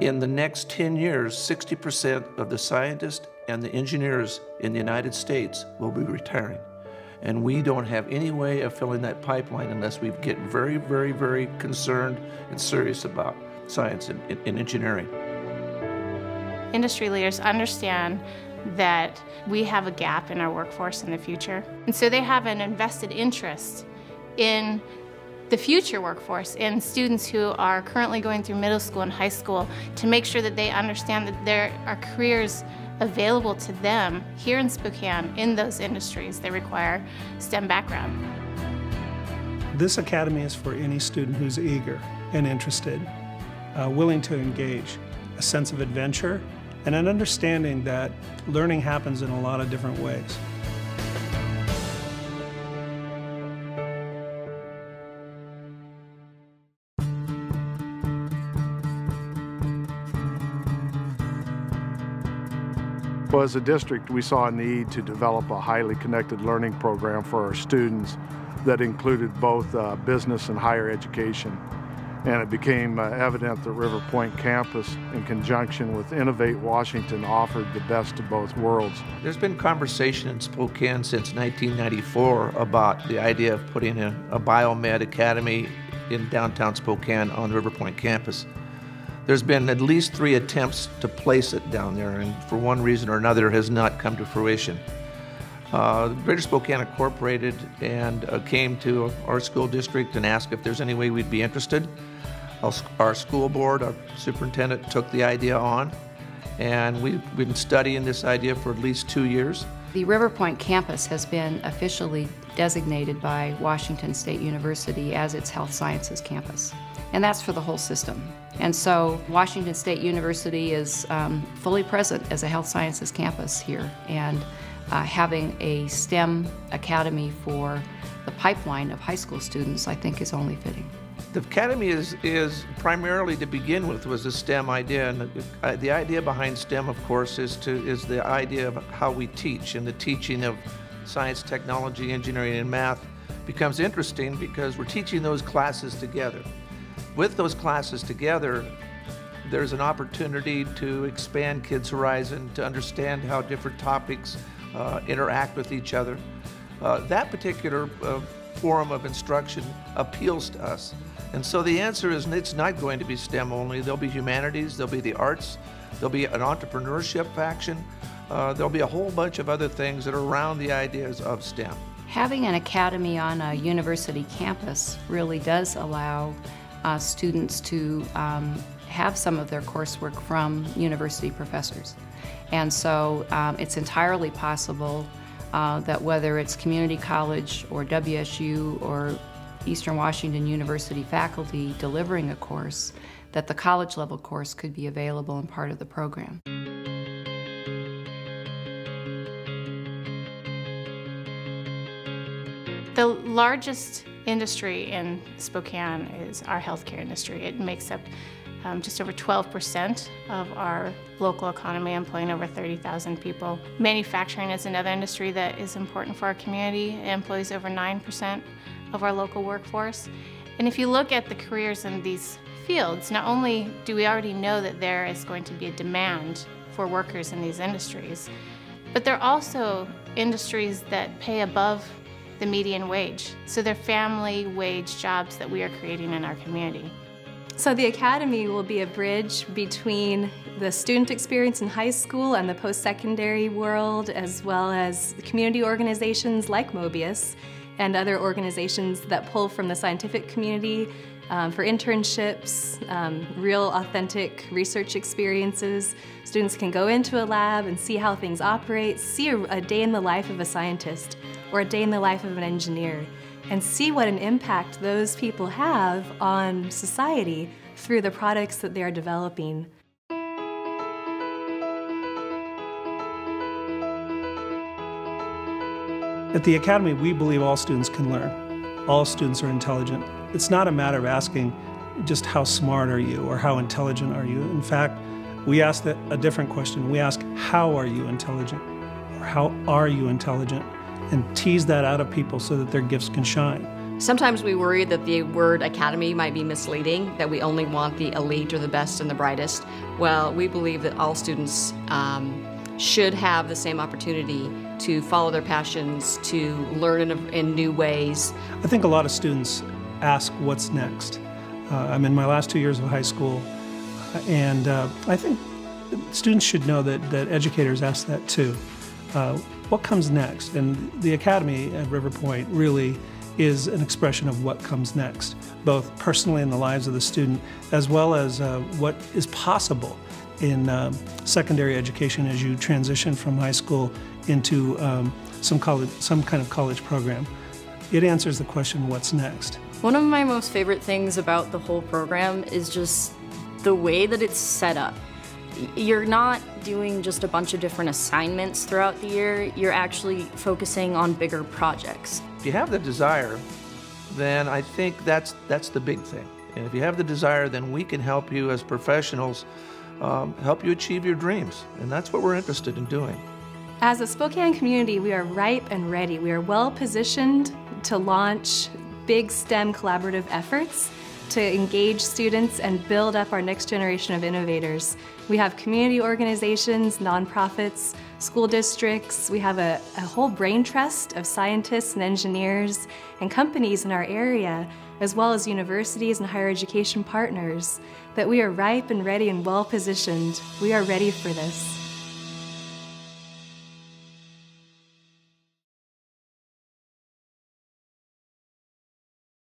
In the next 10 years, 60% of the scientists and the engineers in the United States will be retiring. And we don't have any way of filling that pipeline unless we get very, very, very concerned and serious about science and engineering. Industry leaders understand that we have a gap in our workforce in the future. And so they have an invested interest in the future workforce, in students who are currently going through middle school and high school, to make sure that they understand that there are careers available to them here in Spokane in those industries that require STEM background. This academy is for any student who's eager and interested, willing to engage, a sense of adventure, and an understanding that learning happens in a lot of different ways. Well, as a district, we saw a need to develop a highly connected learning program for our students that included both business and higher education. And it became evident that Riverpoint campus, in conjunction with Innovate Washington, offered the best of both worlds. There's been conversation in Spokane since 1994 about the idea of putting a biomed academy in downtown Spokane on the Riverpoint campus. There's been at least 3 attempts to place it down there, and for one reason or another has not come to fruition. Greater Spokane Incorporated and came to our school district and asked if there's any way we'd be interested. Our school board, our superintendent, took the idea on, and we've been studying this idea for at least 2 years. The Riverpoint campus has been officially designated by Washington State University as its health sciences campus, and that's for the whole system. And so Washington State University is fully present as a health sciences campus here, and having a STEM academy for the pipeline of high school students, I think, is only fitting. The academy is primarily, to begin with, was a STEM idea, and the idea behind STEM, of course, is the idea of how we teach, and the teaching of science, technology, engineering, and math becomes interesting because we're teaching those classes together. With those classes together, there's an opportunity to expand kids' horizon, to understand how different topics interact with each other. That particular form of instruction appeals to us. And so the answer is, it's not going to be STEM only. There'll be humanities, there'll be the arts, there'll be an entrepreneurship faction, there'll be a whole bunch of other things that are around the ideas of STEM. Having an academy on a university campus really does allow students to have some of their coursework from university professors. And so it's entirely possible that whether it's community college or WSU or Eastern Washington University faculty delivering a course, that the college level course could be available and part of the program. The largest industry in Spokane is our healthcare industry. It makes up just over 12% of our local economy, employing over 30,000 people. Manufacturing is another industry that is important for our community. It employs over 9% of our local workforce. And if you look at the careers in these fields, not only do we already know that there is going to be a demand for workers in these industries, but they're also industries that pay above the median wage. So they're family wage jobs that we are creating in our community. So the Academy will be a bridge between the student experience in high school and the post-secondary world, as well as community organizations like Mobius and other organizations that pull from the scientific community for internships, real authentic research experiences. Students can go into a lab and see how things operate, see a day in the life of a scientist or a day in the life of an engineer, and see what an impact those people have on society through the products that they are developing. At the Academy, we believe all students can learn. All students are intelligent. It's not a matter of asking just how smart are you or how intelligent are you. In fact, we ask a different question. We ask, how are you intelligent? Or how are you intelligent? And tease that out of people so that their gifts can shine. Sometimes we worry that the word academy might be misleading, that we only want the elite or the best and the brightest. Well, we believe that all students should have the same opportunity to follow their passions, to learn in new ways. I think a lot of students ask what's next. I'm in my last 2 years of high school, and I think students should know that educators ask that too. What comes next? And the Academy at Riverpoint really is an expression of what comes next, both personally in the lives of the student, as well as what is possible in secondary education as you transition from high school into some kind of college program. It answers the question, what's next? One of my most favorite things about the whole program is just the way that it's set up. You're not doing just a bunch of different assignments throughout the year, you're actually focusing on bigger projects. If you have the desire, then I think that's the big thing. And if you have the desire, then we can help you as professionals, help you achieve your dreams. And that's what we're interested in doing. As a Spokane community, we are ripe and ready. We are well positioned to launch big STEM collaborative efforts to engage students and build up our next generation of innovators. We have community organizations, nonprofits, school districts. We have a whole brain trust of scientists and engineers and companies in our area, as well as universities and higher education partners, that we are ripe and ready and well positioned. We are ready for this.